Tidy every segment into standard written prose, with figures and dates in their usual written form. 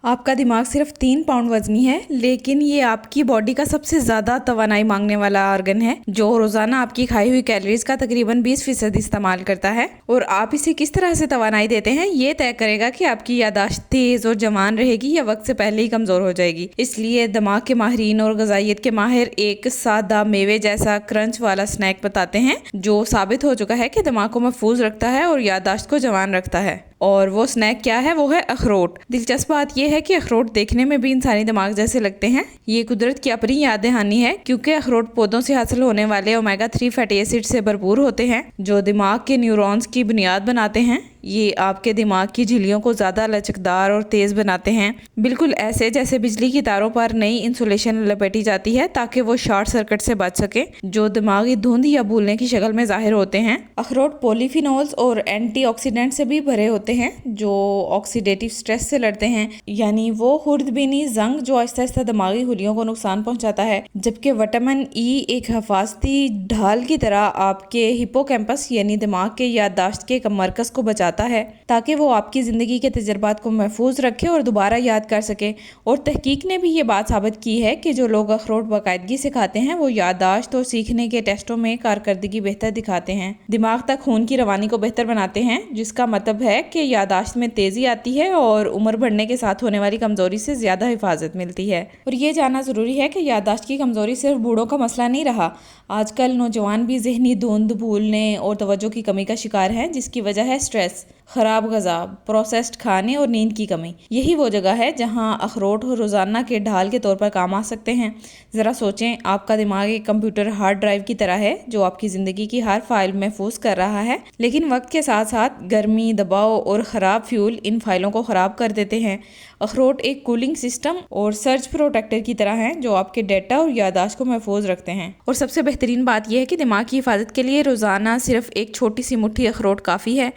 آپ کا دماغ صرف 3 پاؤنڈ وزنی ہے، لیکن یہ آپ کی باڈی کا سب سے زیادہ توانائی مانگنے والا آرگن ہے، جو روزانہ آپ کی کھائی ہوئی کیلوریز کا تقریباً 20% استعمال کرتا ہے۔ اور آپ اسے کس طرح سے توانائی دیتے ہیں، یہ طے کرے گا کہ آپ کی یادداشت تیز اور جوان رہے گی یا وقت سے پہلے ہی کمزور ہو جائے گی۔ اس لیے دماغ کے ماہرین اور غذائیت کے ماہر ایک سادہ میوے جیسا کرنچ والا سنیک بتاتے ہیں، جو ثابت ہو چکا ہے کہ دماغ کو محفوظ رکھتا ہے اور یادداشت کو جوان رکھتا ہے۔ اور وہ سنیک کیا ہے؟ وہ ہے اخروٹ۔ دلچسپ بات یہ ہے کہ اخروٹ دیکھنے میں بھی انسانی دماغ جیسے لگتے ہیں۔ یہ قدرت کی اپنی یاد دہانی ہے، کیونکہ اخروٹ پودوں سے حاصل ہونے والے اومیگا 3 فیٹی ایسڈ سے بھرپور ہوتے ہیں، جو دماغ کے نیورونز کی بنیاد بناتے ہیں۔ یہ آپ کے دماغ کی جھلیوں کو زیادہ لچکدار اور تیز بناتے ہیں، بالکل ایسے جیسے بجلی کی تاروں پر نئی انسولیشن لپیٹی جاتی ہے تاکہ وہ شارٹ سرکٹ سے بچ سکیں، جو دماغی دھند یا بھولنے کی شکل میں ظاہر ہوتے ہیں۔ اخروٹ پولی فینولز اور اینٹی آکسیڈنٹ سے بھی بھرے ہوتے ہیں، جو آکسیڈیٹیو سٹریس سے لڑتے ہیں، یعنی وہ خوردبینی زنگ جو آہستہ آہستہ دماغی خلیوں کو نقصان پہنچاتا ہے، جبکہ وٹامن ای ایک حفاظتی ڈھال کی طرح آپ کے ہپوکیمپس یعنی دماغ کے یادداشت کے مرکز کو بچاتا ہے، تاکہ وہ آپ کی زندگی کے تجربات کو محفوظ رکھے اور دوبارہ یاد کر سکے۔ اور تحقیق نے بھی یہ بات ثابت کی ہے کہ جو لوگ اخروٹ باقاعدگی سے کھاتے ہیں، وہ یادداشت اور سیکھنے کے ٹیسٹوں میں کارکردگی بہتر دکھاتے ہیں، دماغ تک خون کی روانی کو بہتر بناتے ہیں، جس کا مطلب ہے کہ یادداشت میں تیزی آتی ہے اور عمر بڑھنے کے ساتھ ہونے والی کمزوری سے زیادہ حفاظت ملتی ہے۔ اور یہ جاننا ضروری ہے کہ یادداشت کی کمزوری صرف بوڑھوں کا مسئلہ نہیں رہا۔ آج کل نوجوان بھی ذہنی دھند، بھولنے اور توجہ کی کمی کا شکار ہیں، جس کی وجہ ہے سٹریس، خراب غذا، پروسیسڈ کھانے اور نیند کی کمی۔ یہی وہ جگہ ہے جہاں اخروٹ روزانہ کے ڈھال کے طور پر کام آ سکتے ہیں۔ ذرا سوچیں، آپ کا دماغ ایک کمپیوٹر ہارڈ ڈرائیو کی طرح ہے، جو آپ کی زندگی کی ہر فائل محفوظ کر رہا ہے، لیکن وقت کے ساتھ ساتھ گرمی، دباؤ اور خراب فیول ان فائلوں کو خراب کر دیتے ہیں۔ اخروٹ ایک کولنگ سسٹم اور سرج پروٹیکٹر کی طرح ہیں، جو آپ کے ڈیٹا اور یادداشت کو محفوظ رکھتے ہیں۔ اور سب سے بہترین بات یہ ہے کہ دماغ کی حفاظت کے لیے روزانہ صرف ایک چھوٹی سی مٹھی اخروٹ کافی ہے،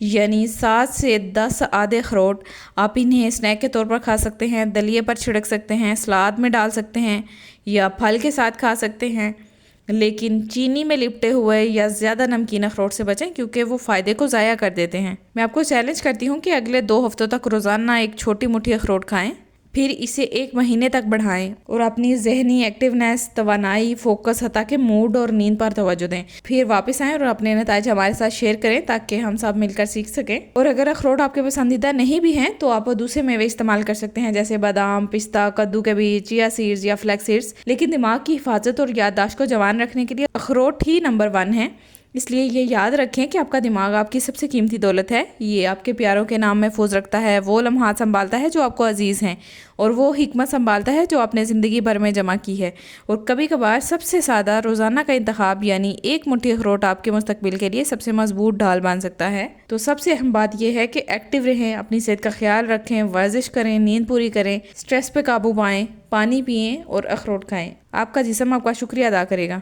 یعنی 7 سے 10 آدھے اخروٹ۔ آپ انہیں سنیک کے طور پر کھا سکتے ہیں، دلیے پر چھڑک سکتے ہیں، سلاد میں ڈال سکتے ہیں یا پھل کے ساتھ کھا سکتے ہیں، لیکن چینی میں لپٹے ہوئے یا زیادہ نمکین اخروٹ سے بچیں، کیونکہ وہ فائدے کو ضائع کر دیتے ہیں۔ میں آپ کو چیلنج کرتی ہوں کہ اگلے 2 ہفتوں تک روزانہ ایک چھوٹی مٹھی اخروٹ کھائیں، پھر اسے 1 مہینے تک بڑھائیں اور اپنی ذہنی ایکٹیونیس، توانائی، فوکس، حتیٰ کہ موڈ اور نیند پر توجہ دیں۔ پھر واپس آئیں اور اپنے نتائج ہمارے ساتھ شیئر کریں تاکہ ہم سب مل کر سیکھ سکیں۔ اور اگر اخروٹ آپ کے پسندیدہ نہیں بھی ہیں تو آپ دوسرے میوے استعمال کر سکتے ہیں، جیسے بادام، پستہ، کدو کے بیج، چیا سیڈز یا فلیکس سیڈز، لیکن دماغ کی حفاظت اور یادداشت کو جوان رکھنے کے لیے اخروٹ ہی نمبر 1 ہے۔ اس لیے یہ یاد رکھیں کہ آپ کا دماغ آپ کی سب سے قیمتی دولت ہے۔ یہ آپ کے پیاروں کے نام محفوظ رکھتا ہے، وہ لمحات سنبھالتا ہے جو آپ کو عزیز ہیں، اور وہ حکمت سنبھالتا ہے جو آپ نے زندگی بھر میں جمع کی ہے۔ اور کبھی کبھار سب سے سادہ روزانہ کا انتخاب، یعنی 1 مٹھی اخروٹ، آپ کے مستقبل کے لیے سب سے مضبوط ڈھال بن سکتا ہے۔ تو سب سے اہم بات یہ ہے کہ ایکٹیو رہیں، اپنی صحت کا خیال رکھیں، ورزش کریں، نیند پوری کریں، سٹریس پہ قابو پائیں، پانی پئیں اور اخروٹ کھائیں۔ آپ کا جسم آپ کا شکریہ ادا کرے گا۔